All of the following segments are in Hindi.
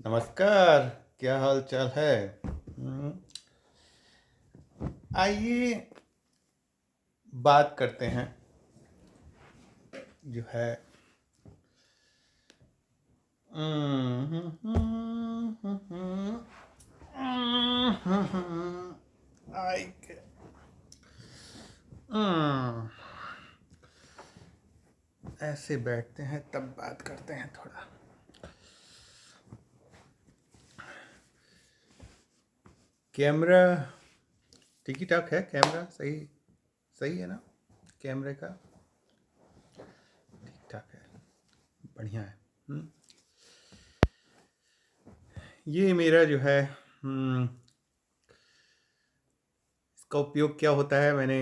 नमस्कार। क्या हाल चाल है? आइए बात करते हैं जो है आई ऐसे बैठते हैं तब बात करते हैं थोड़ा। कैमरा ठीक ही ठाक है। कैमरा सही सही है ना? कैमरे का ठीक ठाक है, बढ़िया है। ये मेरा जो है इसका उपयोग क्या होता है, मैंने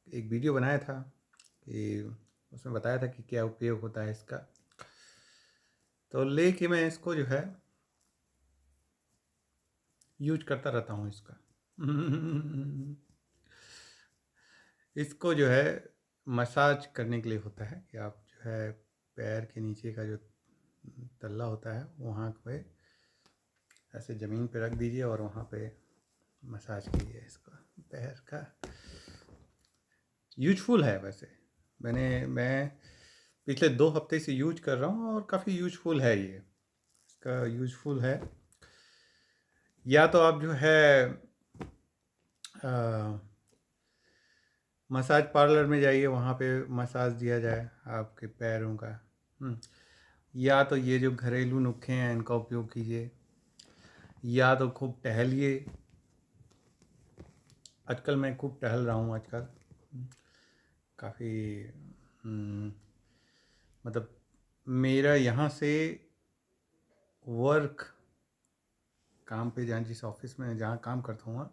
एक वीडियो बनाया था कि उसमें बताया था कि क्या उपयोग होता है इसका। तो लेके मैं इसको जो है यूज करता रहता हूँ इसका। इसको जो है मसाज करने के लिए होता है कि आप जो है पैर के नीचे का जो तल्ला होता है वहाँ पे ऐसे ज़मीन पे रख दीजिए और वहाँ पे मसाज कीजिए इसको पैर का। यूजफुल है वैसे। मैं पिछले 2 हफ्ते से यूज कर रहा हूँ और काफ़ी यूजफुल है ये। इसका यूजफुल है। या तो आप जो है मसाज पार्लर में जाइए, वहाँ पे मसाज दिया जाए आपके पैरों का। या तो ये जो घरेलू नुस्खे हैं इनका उपयोग कीजिए, या तो खूब टहलिए। आजकल मैं खूब टहल रहा हूँ आजकल। काफ़ी मतलब मेरा यहाँ से वर्क काम पे जहाँ जिस ऑफिस में जहाँ काम करता हूँ,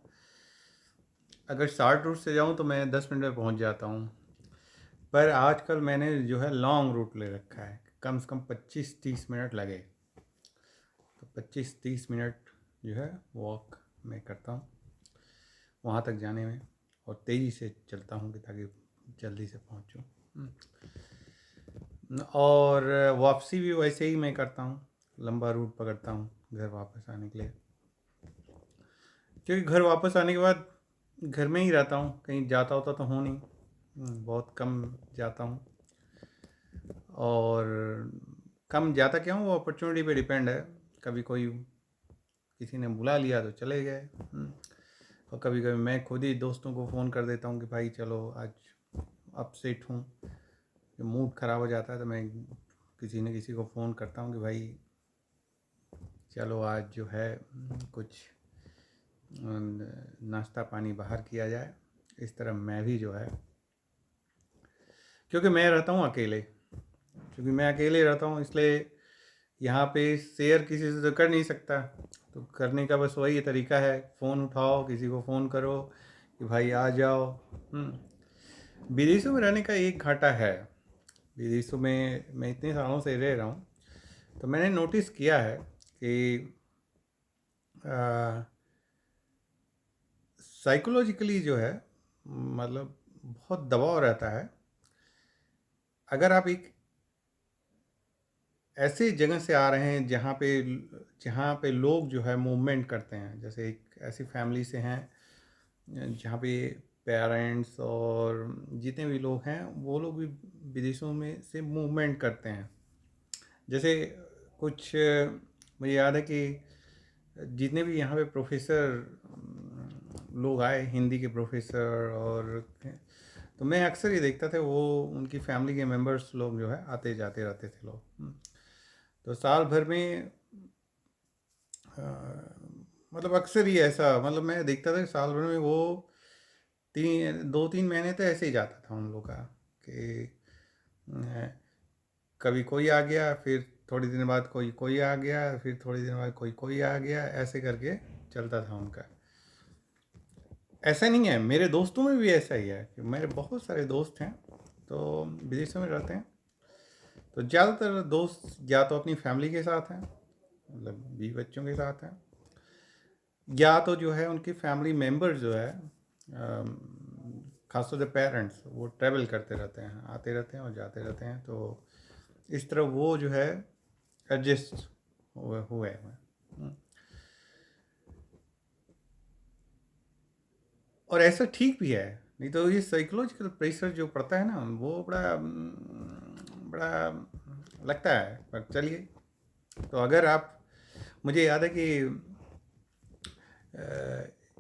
अगर शॉर्ट रूट से जाऊँ तो मैं 10 मिनट में पहुँच जाता हूँ। पर आजकल मैंने जो है लॉन्ग रूट ले रखा है, कम से कम 25-30 मिनट लगे। तो 25-30 मिनट जो है वॉक मैं करता हूँ वहाँ तक जाने में, और तेज़ी से चलता हूँ कि ताकि जल्दी से पहुँचूँ। और वापसी भी वैसे ही मैं करता हूँ, लंबा रूट पकड़ता हूँ घर वापस आने के लिए। क्योंकि घर वापस आने के बाद घर में ही रहता हूँ, कहीं जाता होता तो हूँ नहीं, बहुत कम जाता हूँ। और कम जाता क्या हूँ वो अपॉर्चुनिटी पे डिपेंड है। कभी कोई किसी ने बुला लिया तो चले गए, और कभी कभी मैं खुद ही दोस्तों को फ़ोन कर देता हूँ कि भाई चलो आज अपसेट हूँ, जब मूड ख़राब हो जाता है तो मैं किसी न किसी को फ़ोन करता हूँ कि भाई चलो आज जो है कुछ नाश्ता पानी बाहर किया जाए। इस तरह मैं भी जो है, क्योंकि मैं रहता हूँ अकेले, क्योंकि मैं अकेले रहता हूँ इसलिए यहाँ पे शेयर किसी से तो कर नहीं सकता। तो करने का बस वही तरीका है, फ़ोन उठाओ, किसी को फ़ोन करो कि भाई आ जाओ। विदेशों में रहने का एक घाटा है। विदेशों में मैं इतने सालों से रह रहा हूँ तो मैंने नोटिस किया है कि साइकोलॉजिकली जो है मतलब बहुत दबाव रहता है। अगर आप एक ऐसे जगह से आ रहे हैं जहाँ पे लोग जो है मूवमेंट करते हैं, जैसे एक ऐसी फैमिली से हैं जहाँ पे पेरेंट्स और जितने भी लोग हैं वो लोग भी विदेशों में से मूवमेंट करते हैं। जैसे कुछ मुझे याद है कि जितने भी यहाँ पे प्रोफेसर लोग आए, हिंदी के प्रोफेसर, और तो मैं अक्सर ये देखता था वो उनकी फैमिली के मेंबर्स लोग जो है आते जाते रहते थे लोग। तो साल भर में मतलब अक्सर ही ऐसा, मतलब मैं देखता था कि साल भर में वो 2-3 महीने तो ऐसे ही जाता था उन लोग का कि कभी कोई आ गया, फिर थोड़ी दिन बाद कोई आ गया, फिर थोड़ी दिन बाद कोई आ गया, ऐसे करके चलता था उनका। ऐसा नहीं है, मेरे दोस्तों में भी ऐसा ही है कि मेरे बहुत सारे दोस्त हैं तो विदेशों में रहते हैं। तो ज़्यादातर दोस्त या तो अपनी फैमिली के साथ हैं, मतलब बीवी बच्चों के साथ हैं, या तो जो है उनकी फैमिली मेम्बर जो है खासतौर से पेरेंट्स, वो ट्रैवल करते रहते हैं, आते रहते हैं और जाते रहते हैं। तो इस तरह वो जो है एडजस्ट हुए हैं। और ऐसा ठीक भी है, नहीं तो ये साइकोलॉजिकल प्रेशर जो पड़ता है ना, वो बड़ा लगता है। पर चलिए, तो अगर आप, मुझे याद है कि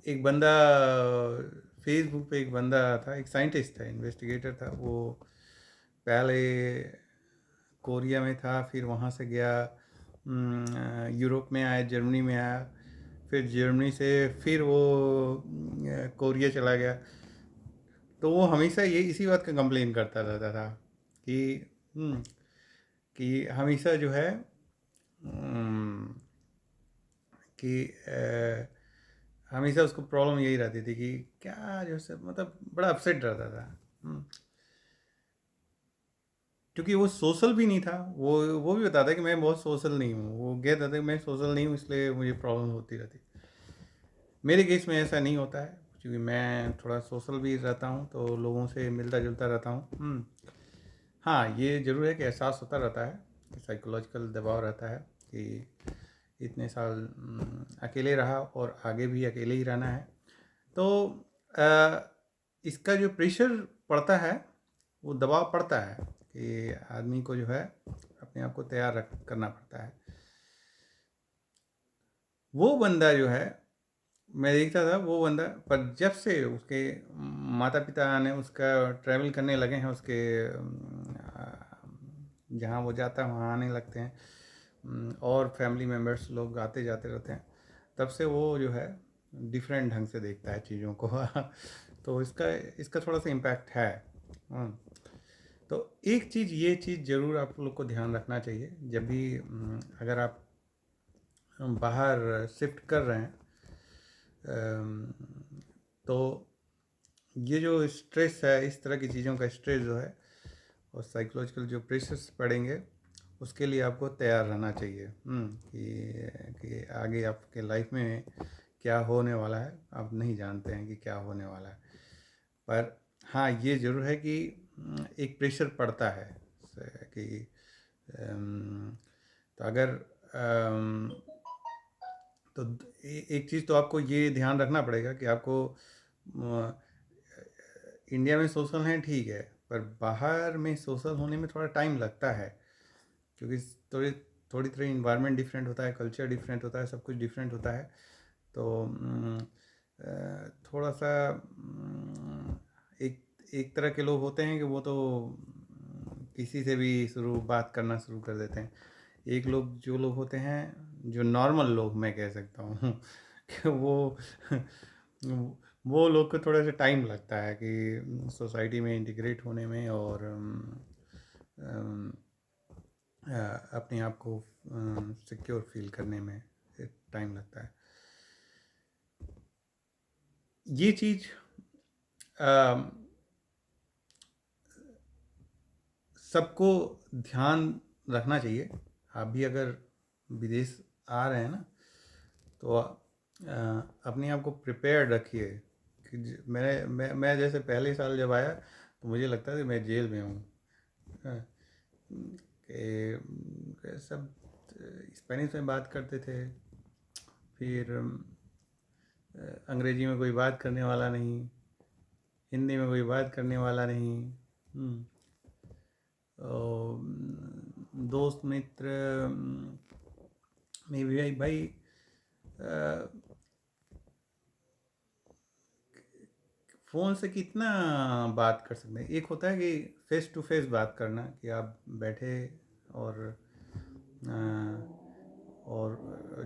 एक बंदा, फेसबुक पे एक बंदा था, एक साइंटिस्ट था, इन्वेस्टिगेटर था। वो पहले कोरिया में था, फिर वहाँ से गया यूरोप में आया, जर्मनी में आया, फिर जर्मनी से फिर वो कोरिया चला गया। तो वो हमेशा ये इसी बात का कंप्लेन करता रहता था कि हम्म, कि हमेशा जो है हम्म, कि हमेशा उसको प्रॉब्लम यही रहती थी कि क्या जो है, मतलब बड़ा अपसेट रहता था। क्योंकि वो सोशल भी नहीं था। वो भी बताता है कि मैं बहुत सोशल नहीं हूँ, वो कहता था कि मैं सोशल नहीं हूँ, इसलिए मुझे प्रॉब्लम होती रहती। मेरे केस में ऐसा नहीं होता है, क्योंकि मैं थोड़ा सोशल भी रहता हूँ, तो लोगों से मिलता जुलता रहता हूँ। हाँ, ये ज़रूर है कि एहसास होता रहता है कि साइकोलॉजिकल दबाव रहता है कि इतने साल अकेले रहा और आगे भी अकेले ही रहना है। तो इसका जो प्रेशर पड़ता है, वो दबाव पड़ता है कि आदमी को जो है अपने आप को तैयार रख करना पड़ता है। वो बंदा जो है, मैं देखता था वो बंदा, पर जब से उसके माता पिता ने उसका ट्रैवल करने लगे हैं, उसके जहाँ वो जाता है वहाँ आने लगते हैं, और फैमिली मेम्बर्स लोग आते जाते रहते हैं, तब से वो जो है डिफरेंट ढंग से देखता है चीज़ों को। तो इसका इसका थोड़ा सा इम्पैक्ट है। हम्म, तो एक चीज़, ये चीज़ ज़रूर आप लोग को ध्यान रखना चाहिए जब भी अगर आप बाहर शिफ्ट कर रहे हैं, तो ये जो स्ट्रेस है, इस तरह की चीज़ों का स्ट्रेस जो है और साइकोलॉजिकल जो प्रेशर्स पड़ेंगे, उसके लिए आपको तैयार रहना चाहिए। कि आगे आपके लाइफ में क्या होने वाला है, आप नहीं जानते हैं कि क्या होने वाला है। पर हाँ, ये ज़रूर है कि एक प्रेशर पड़ता है कि तो अगर तो एक चीज़ तो आपको ये ध्यान रखना पड़ेगा कि आपको इंडिया में सोशल हैं ठीक है, पर बाहर में सोशल होने में थोड़ा टाइम लगता है, क्योंकि थोड़ी थोड़ी थोड़ी इन्वायरमेंट डिफरेंट होता है, कल्चर डिफरेंट होता है, सब कुछ डिफरेंट होता है। तो थोड़ा सा एक एक तरह के लोग होते हैं कि वो तो किसी से भी बात करना शुरू कर देते हैं। एक लोग, जो लोग होते हैं, जो नॉर्मल लोग मैं कह सकता हूँ, कि वो लोग को थोड़ा सा टाइम लगता है कि सोसाइटी में इंटीग्रेट होने में, और अपने आप को सिक्योर फील करने में टाइम लगता है। ये चीज़ सबको ध्यान रखना चाहिए। आप भी अगर विदेश आ रहे हैं ना, तो अपने आप को प्रिपेयर्ड रखिए कि मैं जैसे पहले साल जब आया, तो मुझे लगता था कि मैं जेल में हूँ। कि सब स्पेनिश में बात करते थे, फिर अंग्रेजी में कोई बात करने वाला नहीं, हिंदी में कोई बात करने वाला नहीं। और दोस्त मित्र में भी भाई फ़ोन से कितना बात कर सकते हैं। एक होता है कि फेस टू फेस बात करना, कि आप बैठे और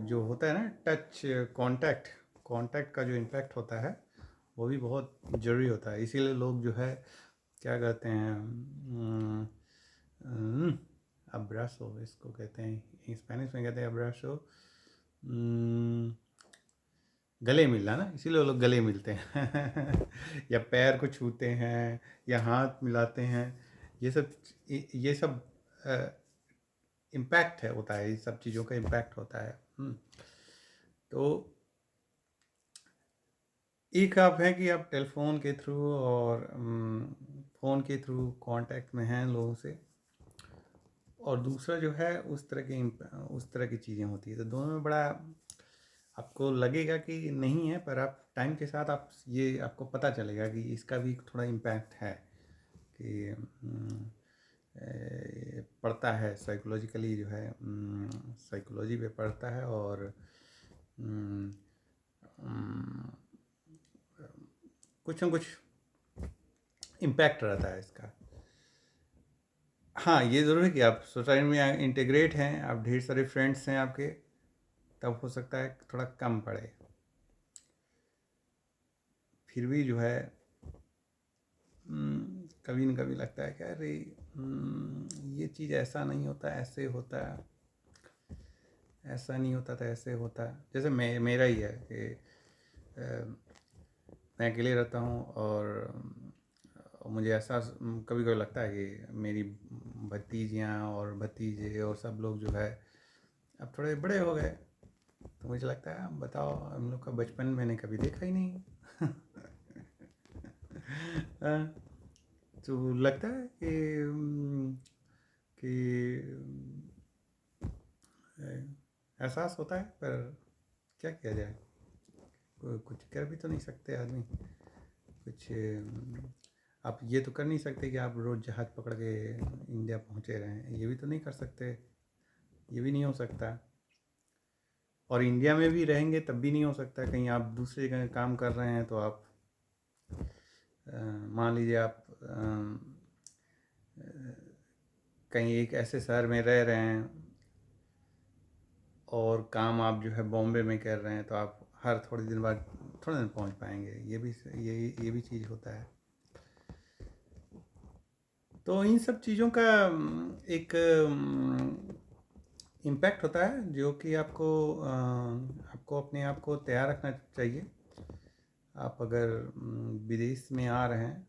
जो होता है ना टच कांटेक्ट, कांटेक्ट का जो इम्पैक्ट होता है, वो भी बहुत ज़रूरी होता है। इसीलिए लोग जो है क्या कहते हैं, अब्रासो इसको कहते हैं, स्पेनिश में कहते हैं अब्रासो, गले मिलना ना, इसीलिए वो लोग गले मिलते हैं। या पैर को छूते हैं, या हाथ मिलाते हैं। ये सब इम्पैक्ट है, होता है, ये सब चीज़ों का इम्पैक्ट होता है। तो एक आप है कि आप टेलीफोन के थ्रू और फ़ोन के थ्रू कांटेक्ट में हैं लोगों से, और दूसरा जो है उस तरह की चीज़ें होती है। तो दोनों में बड़ा आपको लगेगा कि नहीं है, पर आप टाइम के साथ आप ये आपको पता चलेगा कि इसका भी थोड़ा इम्पैक्ट है कि पड़ता है साइकोलॉजिकली, जो है साइकोलॉजी पे पड़ता है। और अम, अम, कुछ न कुछ इम्पैक्ट रहता है इसका। हाँ, ये ज़रूर है कि आप सोसाइटी में इंटीग्रेट हैं, आप ढेर सारे फ्रेंड्स हैं आपके, तब हो सकता है थोड़ा कम पड़े। फिर भी जो है कभी न कभी लगता है कि अरे ये चीज़ ऐसा नहीं होता, ऐसे होता है, ऐसा नहीं होता था, ऐसे होता है। जैसे मेरा ही है कि मैं अकेले रहता हूँ, और मुझे ऐसा कभी कभी लगता है कि मेरी भतीजियाँ और भतीजे और सब लोग जो है अब थोड़े बड़े हो गए, तो मुझे लगता है बताओ, हम लोग का बचपन मैंने कभी देखा ही नहीं। हाँ, तो लगता है कि एहसास होता है, पर क्या किया जाए, कुछ कर भी तो नहीं सकते आदमी कुछ। आप ये तो कर नहीं सकते कि आप रोज़ जहाज़ पकड़ के इंडिया पहुँचे रहें, ये भी तो नहीं कर सकते, ये भी नहीं हो सकता। और इंडिया में भी रहेंगे तब भी नहीं हो सकता। कहीं आप दूसरे जगह काम कर रहे हैं तो आप मान लीजिए आप कहीं एक ऐसे शहर में रह रहे हैं और काम आप जो है बॉम्बे में कर रहे हैं, तो आप हर थोड़े दिन बाद थोड़े दिन पहुंच पाएंगे, ये भी चीज़ होता है। तो इन सब चीज़ों का एक इम्पैक्ट होता है, जो कि आपको अपने आप को तैयार रखना चाहिए। आप अगर विदेश में आ रहे हैं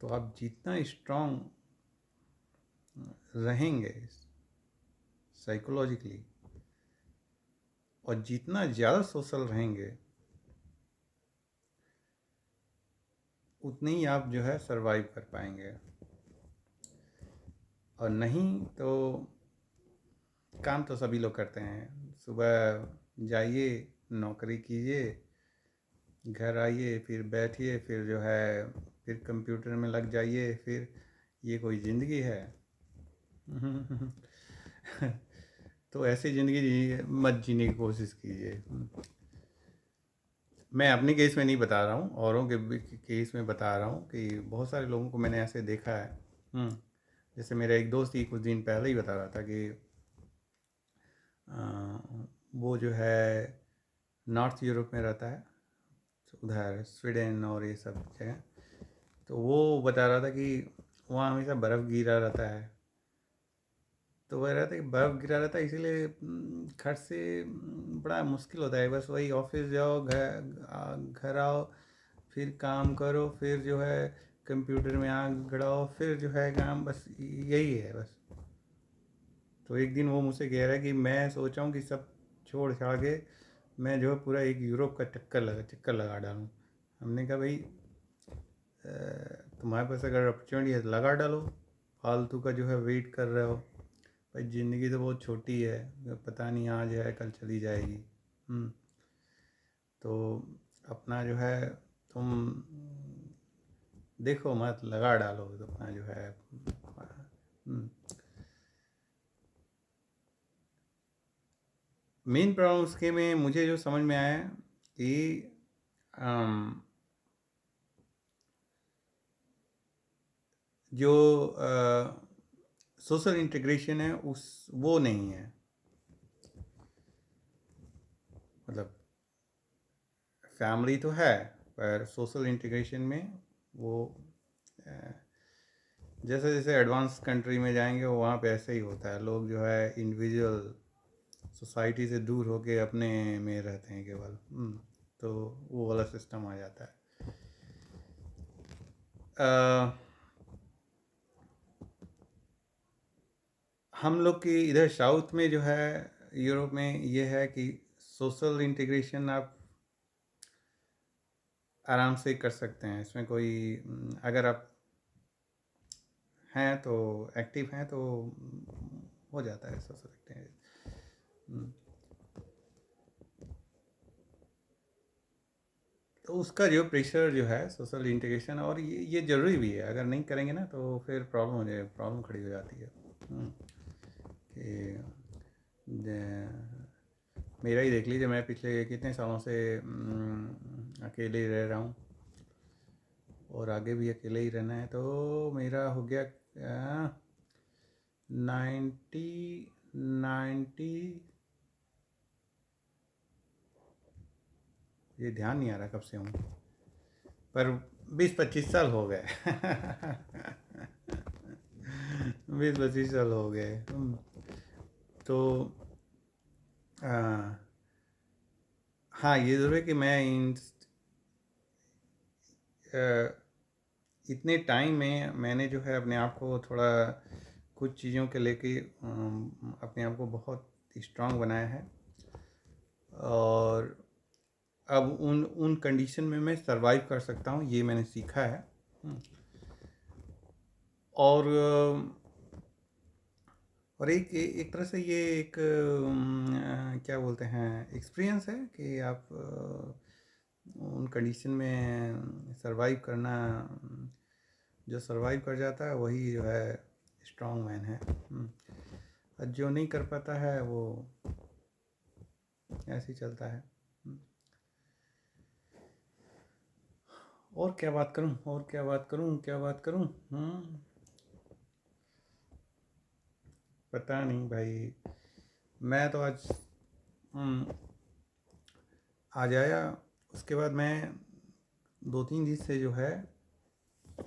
तो आप जितना स्ट्रांग रहेंगे साइकोलॉजिकली, और जितना ज़्यादा सोशल रहेंगे, उतने ही आप जो है सरवाइव कर पाएंगे। और नहीं तो काम तो सभी लोग करते हैं, सुबह जाइए, नौकरी कीजिए, घर आइए, फिर बैठिए, फिर जो है फिर कंप्यूटर में लग जाइए, फिर ये कोई ज़िंदगी है? तो ऐसी ज़िंदगी मत जीने की कोशिश कीजिए। मैं अपने केस में नहीं बता रहा हूँ, औरों के केस में बता रहा हूँ कि बहुत सारे लोगों को मैंने ऐसे देखा है। जैसे मेरा एक दोस्त ही कुछ दिन पहले ही बता रहा था कि वो जो है नॉर्थ यूरोप में रहता है, उधर स्वीडन और ये सब जगह। तो वो बता रहा था कि वहाँ हमेशा बर्फ़ गिरा रहता है। तो वह रहता है कि बर्फ़ गिरा रहता है, इसीलिए घर से बड़ा मुश्किल होता है। बस वही ऑफिस जाओ, घर आओ, फिर काम करो, फिर जो है कंप्यूटर में आग गड़ाओ, फिर जो है काम, बस यही है बस। तो एक दिन वो मुझसे कह रहा है कि मैं सोचा हूँ कि सब छोड़ छाड़ के मैं जो है पूरा एक यूरोप का चक्कर लगा डालूँ। हमने कहा भाई तुम्हारे पास अगर अपॉर्चुनिटी है तो लगा डालो, फालतू का जो है वेट कर रहे हो। भाई ज़िंदगी तो बहुत छोटी है, पता नहीं आज है कल चली जाएगी। तो अपना जो है तुम देखो मत, लगा डालो तो अपना जो है। मेन प्रॉब्लम उसके में मुझे जो समझ में आया कि जो सोशल इंटीग्रेशन है उस वो नहीं है। मतलब फैमिली तो है, पर सोशल इंटीग्रेशन में वो जैसे जैसे एडवांस कंट्री में जाएंगे वहाँ पे ऐसे ही होता है। लोग जो है इंडिविजुअल सोसाइटी से दूर होके अपने में रहते हैं केवल। तो वो वाला सिस्टम आ जाता है। हम लोग की इधर साउथ में जो है, यूरोप में ये है कि सोशल इंटीग्रेशन आप आराम से कर सकते हैं। इसमें कोई अगर आप हैं तो एक्टिव हैं तो हो जाता है सोशल एक्टिविटी। तो उसका जो प्रेशर जो है सोशल इंटीग्रेशन, और ये ज़रूरी भी है, अगर नहीं करेंगे ना तो फिर प्रॉब्लम हो जाए, प्रॉब्लम खड़ी हो जाती है। कि मेरा ही देख लीजिए, मैं पिछले कितने सालों से अकेले ही रह रहा हूँ और आगे भी अकेले ही रहना है। तो मेरा हो गया 90 ये ध्यान नहीं आ रहा कब से हूँ, पर 20-25 साल हो गए। 20-25 साल हो गए। तो हाँ, ये ज़रूर है कि मैं इतने टाइम में मैंने जो है अपने आप को थोड़ा कुछ चीज़ों के लेके अपने आप को बहुत स्ट्रांग बनाया है, और अब उन कंडीशन में मैं सरवाइव कर सकता हूँ, ये मैंने सीखा है। और एक एक तरह से ये एक क्या बोलते हैं, एक्सपीरियंस है कि आप उन कंडीशन में सरवाइव करना, जो सरवाइव कर जाता है वही जो है स्ट्रांग मैन है। और जो नहीं कर पाता है वो ऐसे ही चलता है। और क्या बात करूं, और क्या बात करूं, क्या बात करूं। पता नहीं भाई, मैं तो आज आया, उसके बाद मैं 2-3 दिन से जो है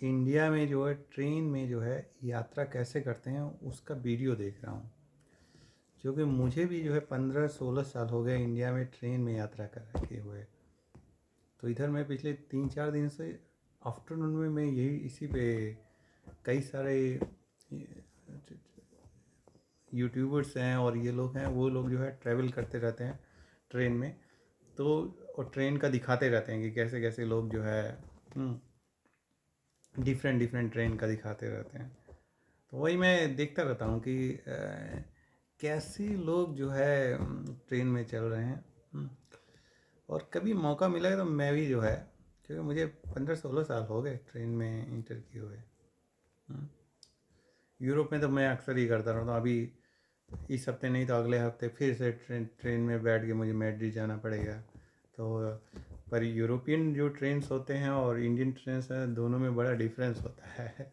इंडिया में जो है ट्रेन में जो है यात्रा कैसे करते हैं उसका वीडियो देख रहा हूँ। क्योंकि मुझे भी जो है 15-16 साल हो गए इंडिया में ट्रेन में यात्रा करके हुए। तो इधर मैं पिछले 3-4 दिन से आफ्टरनून में मैं यही इसी पे कई सारे यूट्यूबर्स हैं और ये लोग हैं, वो लोग जो है ट्रैवल करते रहते हैं ट्रेन में। तो और ट्रेन का दिखाते रहते हैं कि कैसे कैसे लोग जो है डिफरेंट डिफरेंट ट्रेन का दिखाते रहते हैं। तो वही मैं देखता रहता हूँ कि कैसे लोग जो है ट्रेन में चल रहे हैं। और कभी मौका मिला तो मैं भी जो है, क्योंकि मुझे 15-16 साल हो गए ट्रेन में इंटर किए हुए। यूरोप में तो मैं अक्सर ही करता रहता हूँ। अभी इस हफ्ते नहीं तो अगले हफ्ते फिर से ट्रेन में बैठ के मुझे मैड्रिड जाना पड़ेगा। तो पर यूरोपियन जो ट्रेन्स होते हैं और इंडियन ट्रेन्स हैं, दोनों में बड़ा डिफरेंस होता है।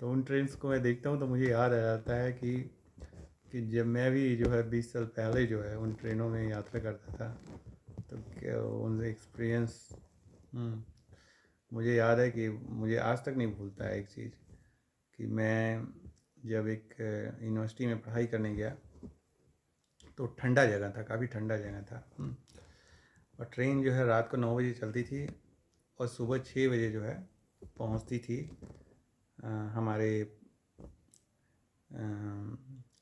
तो उन ट्रेन्स को मैं देखता हूँ तो मुझे याद आ जाता है कि जब मैं भी जो है 20 साल पहले जो है उन ट्रेनों में यात्रा करता था, तो क्या उनसे एक्सपीरियंस मुझे याद है कि मुझे आज तक नहीं भूलता है एक चीज़, कि मैं जब एक यूनिवर्सिटी में पढ़ाई करने गया तो ठंडा जगह था, काफ़ी ठंडा जगह था। और ट्रेन जो है रात को 9 बजे चलती थी और सुबह 6 बजे जो है पहुंचती थी हमारे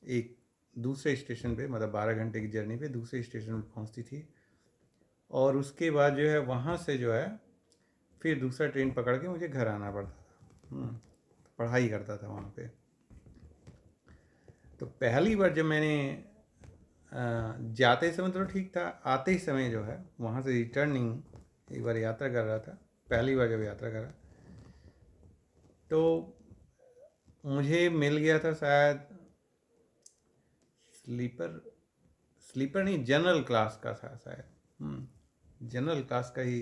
एक दूसरे स्टेशन पे, मतलब 12 घंटे की जर्नी पे दूसरे स्टेशन पे पहुंचती थी। और उसके बाद जो है वहाँ से जो है फिर दूसरा ट्रेन पकड़ के मुझे घर आना पड़ता था। पढ़ाई करता था वहाँ पे। तो पहली बार जब मैंने जाते समय तो ठीक था, आते ही समय जो है वहाँ से रिटर्निंग एक बार यात्रा कर रहा था, पहली बार जब यात्रा करा तो मुझे मिल गया था शायद स्लीपर नहीं, जनरल क्लास का था शायद। जनरल क्लास का ही